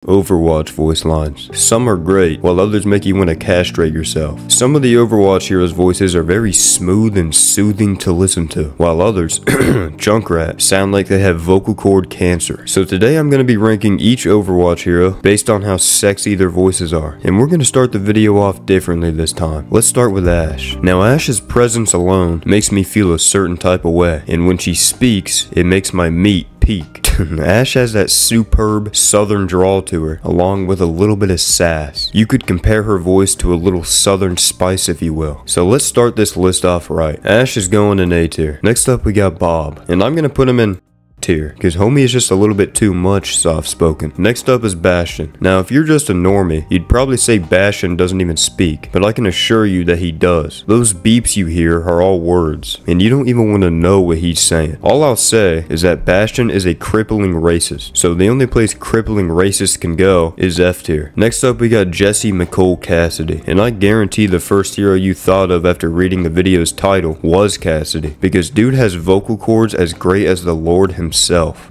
Overwatch voice lines. Some are great, while others make you want to castrate yourself. Some of the Overwatch heroes' voices are very smooth and soothing to listen to, while others, Junkrat, sound like they have vocal cord cancer. So today I'm going to be ranking each Overwatch hero based on how sexy their voices are, and we're going to start the video off differently this time. Let's start with Ashe. Now Ashe's presence alone makes me feel a certain type of way, and when she speaks, it makes my meat peak. Ashe has that superb southern drawl to her, along with a little bit of sass. You could compare her voice to a little southern spice, if you will. So let's start this list off right. Ashe is going in A tier. Next up we got Bob, and I'm gonna put him in tier, because homie is just a little bit too much soft-spoken. Next up is Bastion. Now if you're just a normie, you'd probably say Bastion doesn't even speak, but I can assure you that he does. Those beeps you hear are all words, and you don't even want to know what he's saying. All I'll say is that Bastion is a crippling racist, so the only place crippling racists can go is F tier. Next up we got Jesse McCole Cassidy, and I guarantee the first hero you thought of after reading the video's title was Cassidy, because dude has vocal cords as great as the Lord himself.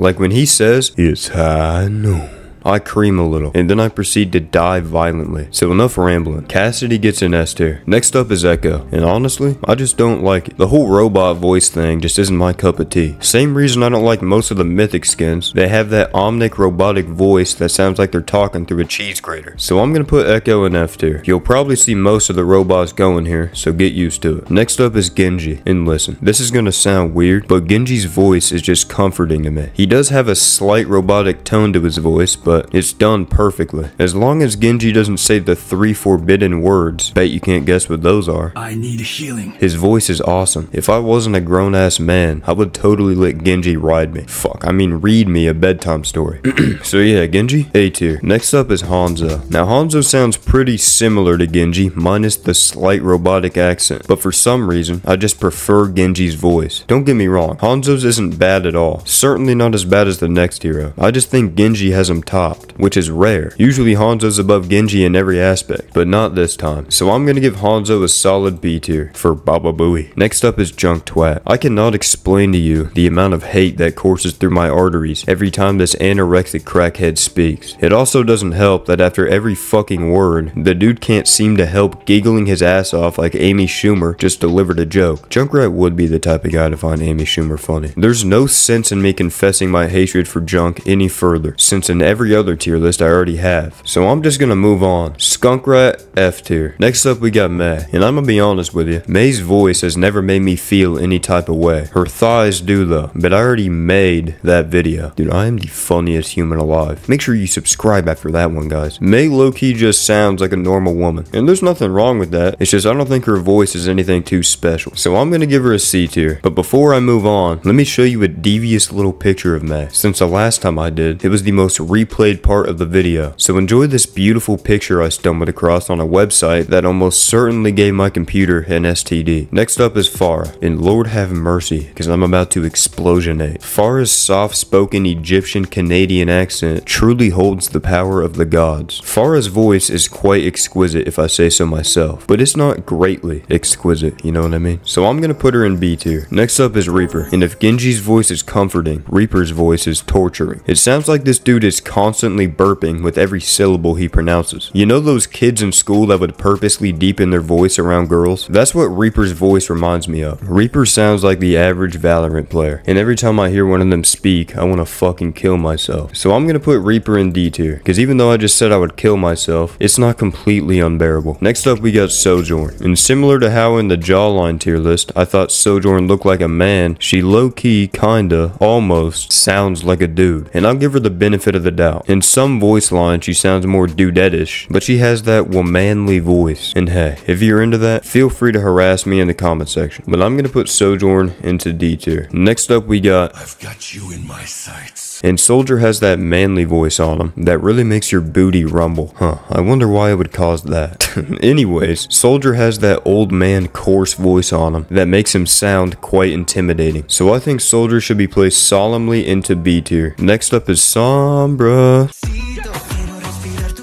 Like when he says, "It's high noon," I cream a little, and then I proceed to die violently. So enough rambling. Cassidy gets an S tier. Next up is Echo, and honestly, I just don't like it. The whole robot voice thing just isn't my cup of tea. Same reason I don't like most of the mythic skins. They have that omnic robotic voice that sounds like they're talking through a cheese grater. So I'm gonna put Echo in F tier. You'll probably see most of the robots going here, so get used to it. Next up is Genji, and listen, this is gonna sound weird, but Genji's voice is just comforting to me. He does have a slight robotic tone to his voice, but it's done perfectly. As long as Genji doesn't say the 3 forbidden words, bet you can't guess what those are. I need healing. His voice is awesome. If I wasn't a grown-ass man, I would totally let Genji ride me. Read me a bedtime story. So yeah, Genji, A tier. Next up is Hanzo. Now Hanzo sounds pretty similar to Genji, minus the slight robotic accent, but for some reason, I just prefer Genji's voice. Don't get me wrong, Hanzo's isn't bad at all. Certainly not as bad as the next hero. I just think Genji has him topped, which is rare. Usually Hanzo's above Genji in every aspect, but not this time. So I'm gonna give Hanzo a solid B tier for Baba Booey. Next up is Junktwat. I cannot explain to you the amount of hate that courses through my arteries every time this anorexic crackhead speaks. It also doesn't help that after every fucking word, the dude can't seem to help giggling his ass off like Amy Schumer just delivered a joke. Junkrat would be the type of guy to find Amy Schumer funny. There's no sense in me confessing my hatred for Junk any further, since in every other tier list I already have. So I'm just gonna move on. Skunkrat, F tier. Next up we got Mei, and I'm gonna be honest with you, Mei's voice has never made me feel any type of way. Her thighs do though, but I already made that video. Dude, I am the funniest human alive. Make sure you subscribe after that one, guys. Mei low-key just sounds like a normal woman, and there's nothing wrong with that. It's just I don't think her voice is anything too special. So I'm gonna give her a C tier. But before I move on, let me show you a devious little picture of Mei. Since the last time I did, it was the most replayed part of the video. So enjoy this beautiful picture I stumbled across on a website that almost certainly gave my computer an STD. Next up is Farah, and Lord have mercy, because I'm about to explosionate. Farah's soft-spoken Egyptian Canadian accent truly holds the power of the gods. Farah's voice is quite exquisite if I say so myself, but it's not greatly exquisite, you know what I mean? So I'm gonna put her in B tier. Next up is Reaper, and if Genji's voice is comforting, Reaper's voice is torturing. It sounds like this dude is constantly burping with every syllable he pronounces. You know those kids in school that would purposely deepen their voice around girls? That's what Reaper's voice reminds me of. Reaper sounds like the average Valorant player, and every time I hear one of them speak, I want to fucking kill myself. So I'm gonna put Reaper in D tier, because even though I just said I would kill myself, it's not completely unbearable. Next up we got Sojourn, and similar to how in the Jawline tier list, I thought Sojourn looked like a man, she low-key, kinda, almost, sounds like a dude, and I'll give her the benefit of the doubt. In some voice lines she sounds more dudettish, but she has that womanly voice, and hey, if you're into that, feel free to harass me in the comment section. But I'm gonna put Sojourn into D tier. Next up we got I've got you in my sights. And Soldier has that manly voice on him that really makes your booty rumble. I wonder why it would cause that. Anyways, Soldier has that old man coarse voice on him that makes him sound quite intimidating. So I think Soldier should be placed solemnly into B tier. Next up is Sombra.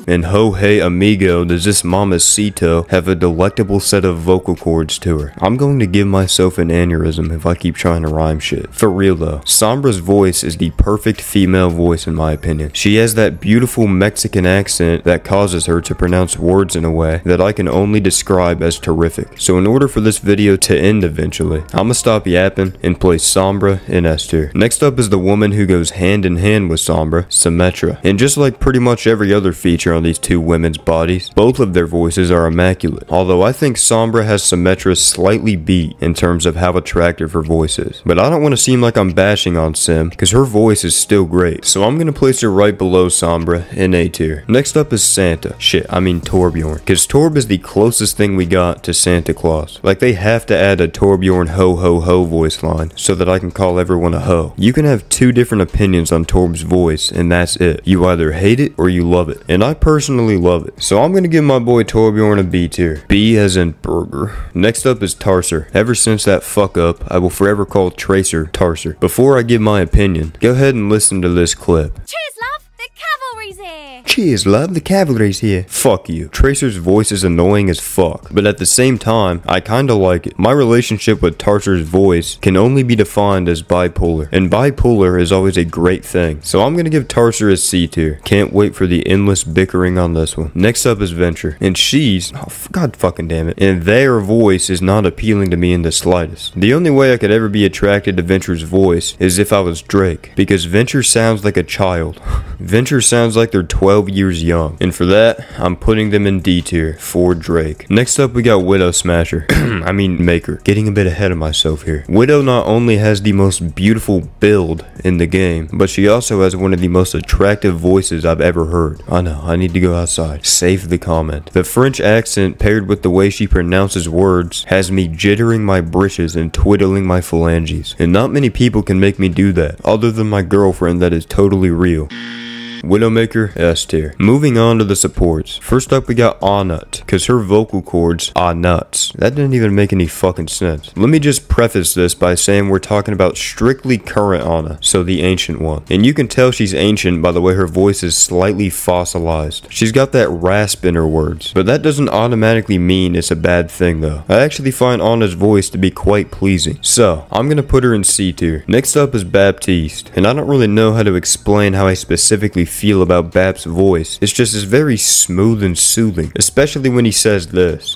And ho hey amigo, does this mamacito have a delectable set of vocal cords to her. I'm going to give myself an aneurysm if I keep trying to rhyme shit. For real though, Sombra's voice is the perfect female voice in my opinion. She has that beautiful Mexican accent that causes her to pronounce words in a way that I can only describe as terrific. So in order for this video to end eventually, I'ma stop yapping and play Sombra in S tier. Next up is the woman who goes hand in hand with Sombra, Symmetra. And just like pretty much every other feature on these two women's bodies, both of their voices are immaculate. Although I think Sombra has Symmetra slightly beat in terms of how attractive her voice is. But I don't want to seem like I'm bashing on Sim, because her voice is still great. So I'm going to place her right below Sombra in A tier. Next up is Santa. Shit, I mean Torbjorn. Because Torb is the closest thing we got to Santa Claus. Like they have to add a Torbjorn ho ho ho voice line so that I can call everyone a hoe. You can have two different opinions on Torb's voice and that's it. You either hate it or you love it. And I personally love it. So I'm going to give my boy Torbjorn a B tier. B as in burger. Next up is Tarser. Ever since that fuck up, I will forever call Tracer Tarser. Before I give my opinion, go ahead and listen to this clip. Cheers, love! The cavalry's here! Cheers, love, the cavalry's here. Fuck you. Tracer's voice is annoying as fuck, but at the same time, I kinda like it. My relationship with Tarser's voice can only be defined as bipolar, and bipolar is always a great thing. So I'm gonna give Tarser a C tier. Can't wait for the endless bickering on this one. Next up is Venture, and she's, oh god fucking damn it, and their voice is not appealing to me in the slightest. The only way I could ever be attracted to Venture's voice is if I was Drake, because Venture sounds like a child. Venture sounds like they're 12 years young, and for that, I'm putting them in D tier for Drake. Next up we got Widow Smasher. I mean Maker. Getting a bit ahead of myself here. Widow not only has the most beautiful build in the game, but she also has one of the most attractive voices I've ever heard. I know, I need to go outside. Save the comment. The French accent paired with the way she pronounces words has me jittering my britches and twiddling my phalanges. And not many people can make me do that, other than my girlfriend that is totally real. Widowmaker, S tier. Moving on to the supports. First up we got Anut, cause her vocal cords are nuts. That didn't even make any fucking sense. Let me just preface this by saying we're talking about strictly current Ana, so the ancient one. And you can tell she's ancient by the way her voice is slightly fossilized. She's got that rasp in her words, but that doesn't automatically mean it's a bad thing though. I actually find Ana's voice to be quite pleasing. So, I'm gonna put her in C tier. Next up is Baptiste, and I don't really know how to explain how I specifically feel about Bap's voice. It's just it's very smooth and soothing, especially when he says this.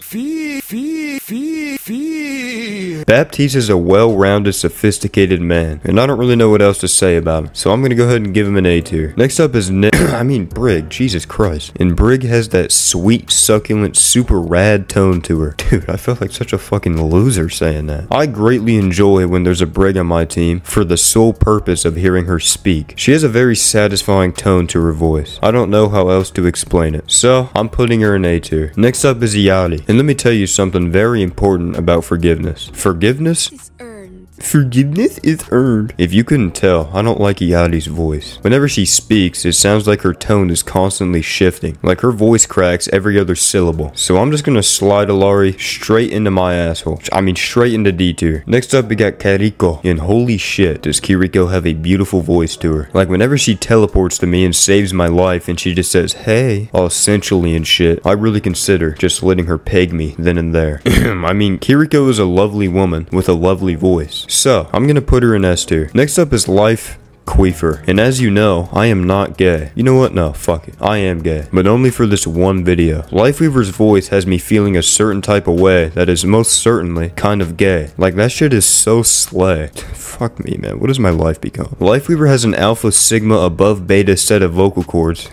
Baptiste is a well-rounded, sophisticated man, and I don't really know what else to say about him, so I'm gonna go ahead and give him an A tier. Next up is Brig, Jesus Christ. And Brig has that sweet, succulent, super rad tone to her. Dude, I felt like such a fucking loser saying that. I greatly enjoy when there's a Brig on my team for the sole purpose of hearing her speak. She has a very satisfying tone to her voice. I don't know how else to explain it, so I'm putting her in A tier. Next up is Yali, and let me tell you something very important about forgiveness. Forgiveness is earned. If you couldn't tell, I don't like Yadi's voice. Whenever she speaks, it sounds like her tone is constantly shifting. Like her voice cracks every other syllable. So I'm just gonna slide Alari straight into my asshole. I mean straight into D tier. Next up we got Kiriko. And holy shit, does Kiriko have a beautiful voice to her. Like whenever she teleports to me and saves my life and she just says, hey, all sensually and shit, I really consider just letting her peg me then and there. I mean, Kiriko is a lovely woman with a lovely voice. So, I'm gonna put her in S tier. Next up is Life Queefer. And as you know, I am not gay. You know what? No, fuck it. I am gay. But only for this one video. Lifeweaver's voice has me feeling a certain type of way that is most certainly kind of gay. Like that shit is so slay. Fuck me, man. What does my life become? Lifeweaver has an alpha sigma above beta set of vocal cords.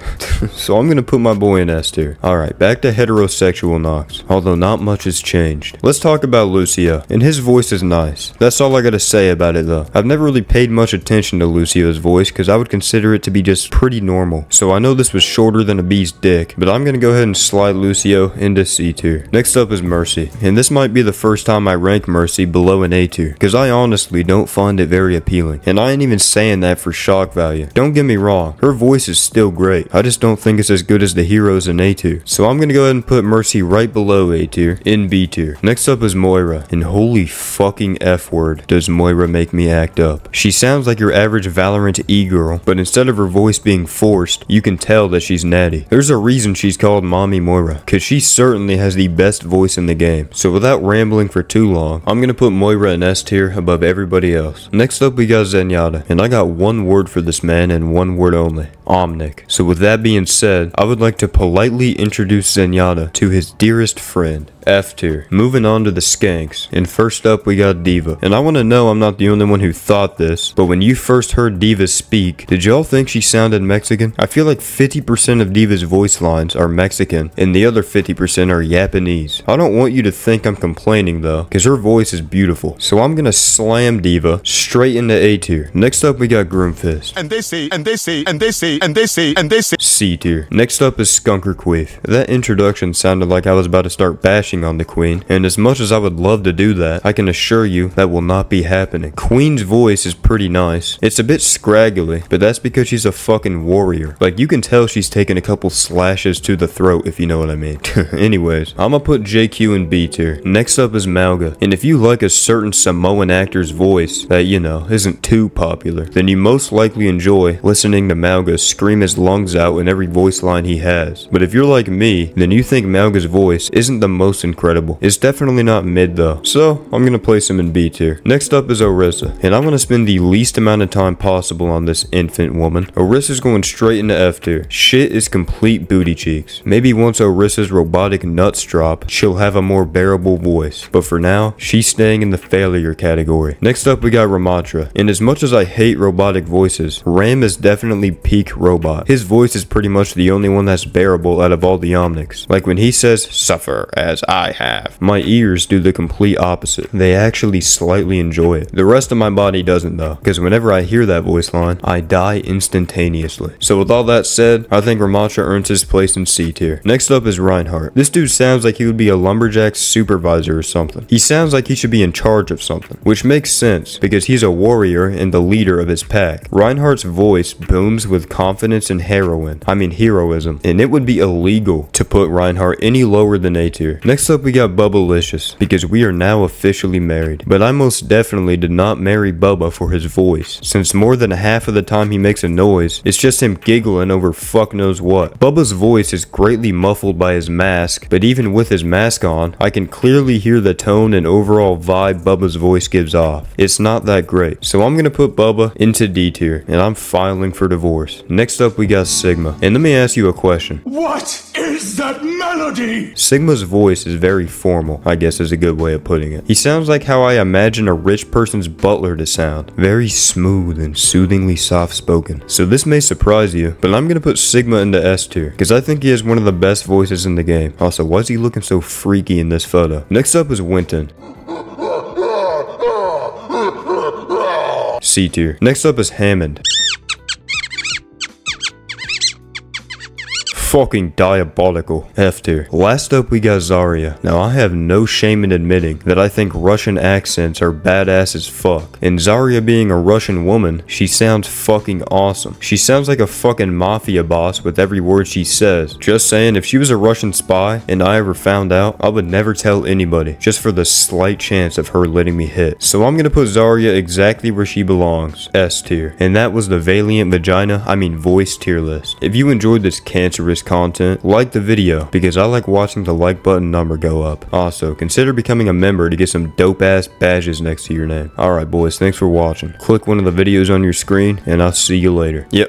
So I'm gonna put my boy in S tier. Alright, back to heterosexual Nox. Although not much has changed. Let's talk about Lucio. And his voice is nice. That's all I gotta say about it though. I've never really paid much attention to Lucio's voice because I would consider it to be just pretty normal. So I know this was shorter than a bee's dick, but I'm gonna go ahead and slide Lucio into C tier. Next up is Mercy. And this might be the first time I rank Mercy below an A tier, because I honestly don't find it very appealing. And I ain't even saying that for shock value. Don't get me wrong, her voice is still great. I just don't think it's as good as the heroes in A tier. So I'm gonna go ahead and put Mercy right below A tier, in B tier. Next up is Moira. And holy fucking F word does Moira make me act up. She sounds like your average Valorant Valorant e-girl, but instead of her voice being forced, you can tell that she's natty. There's a reason she's called Mommy Moira, cause she certainly has the best voice in the game. So without rambling for too long, I'm gonna put Moira in S tier above everybody else. Next up we got Zenyatta, and I got one word for this man and one word only. Omnic. So with that being said, I would like to politely introduce Zenyatta to his dearest friend. F tier. Moving on to the skanks, and first up we got D.Va. And I want to know I'm not the only one who thought this, but when you first heard D.Va speak, did y'all think she sounded Mexican? I feel like 50% of D.Va's voice lines are Mexican, and the other 50% are Japanese. I don't want you to think I'm complaining though, cause her voice is beautiful. So I'm gonna slam D.Va straight into A tier. Next up we got Groomfist. C tier. Next up is Skunker Queef. That introduction sounded like I was about to start bashing on the queen, and as much as I would love to do that, I can assure you that will not be happening. Queen's voice is pretty nice. It's a bit scraggly, but that's because she's a fucking warrior. Like, you can tell she's taken a couple slashes to the throat, if you know what I mean. Anyways, I'ma put JQ in B tier. Next up is Malga, and if you like a certain Samoan actor's voice that, you know, isn't too popular, then you most likely enjoy listening to Malga scream his lungs out in every voice line he has. But if you're like me, then you think Malga's voice isn't the most incredible. It's definitely not mid though, so I'm gonna place him in B tier. Next up is Orisa, and I'm gonna spend the least amount of time possible on this infant woman. Orisa's going straight into F tier. Shit is complete booty cheeks. Maybe once Orisa's robotic nuts drop, she'll have a more bearable voice, but for now, she's staying in the failure category. Next up we got Ramatra, and as much as I hate robotic voices, Ram is definitely peak robot. His voice is pretty much the only one that's bearable out of all the Omnics. Like when he says, "Suffer as I have," my ears do the complete opposite. They actually slightly enjoy it. The rest of my body doesn't though, because whenever I hear that voice line, I die instantaneously. So with all that said, I think Ramatra earns his place in C tier. Next up is Reinhardt. This dude sounds like he would be a lumberjack supervisor or something. He sounds like he should be in charge of something, which makes sense because he's a warrior and the leader of his pack. Reinhardt's voice booms with confidence and heroism, and it would be illegal to put Reinhardt any lower than A tier. Next up we got Bubbalicious, because we are now officially married, but I most definitely did not marry Bubba for his voice, since more than half of the time he makes a noise, it's just him giggling over fuck knows what. Bubba's voice is greatly muffled by his mask, but even with his mask on, I can clearly hear the tone and overall vibe Bubba's voice gives off. It's not that great, so I'm gonna put Bubba into D tier, and I'm filing for divorce. Next up we got Sigma, and let me ask you a question. What is that melody? Sigma's voice is very formal, I guess is a good way of putting it. He sounds like how I imagine a rich person's butler to sound. Very smooth and soothingly soft-spoken. So this may surprise you, but I'm gonna put Sigma into S tier, because I think he has one of the best voices in the game. Also, why is he looking so freaky in this photo? Next up is Winton. C tier. Next up is Hammond. Fucking diabolical. F tier. Last up we got Zarya. Now I have no shame in admitting that I think Russian accents are badass as fuck. And Zarya being a Russian woman, she sounds fucking awesome. She sounds like a fucking mafia boss with every word she says. Just saying, if she was a Russian spy and I ever found out, I would never tell anybody, just for the slight chance of her letting me hit. So I'm gonna put Zarya exactly where she belongs. S tier. And that was the Valiant voice tier list. If you enjoyed this cancerous content, like the video, because I like watching the like button number go up. Also, consider becoming a member to get some dope ass badges next to your name. Alright boys, thanks for watching. Click one of the videos on your screen, and I'll see you later. Yep.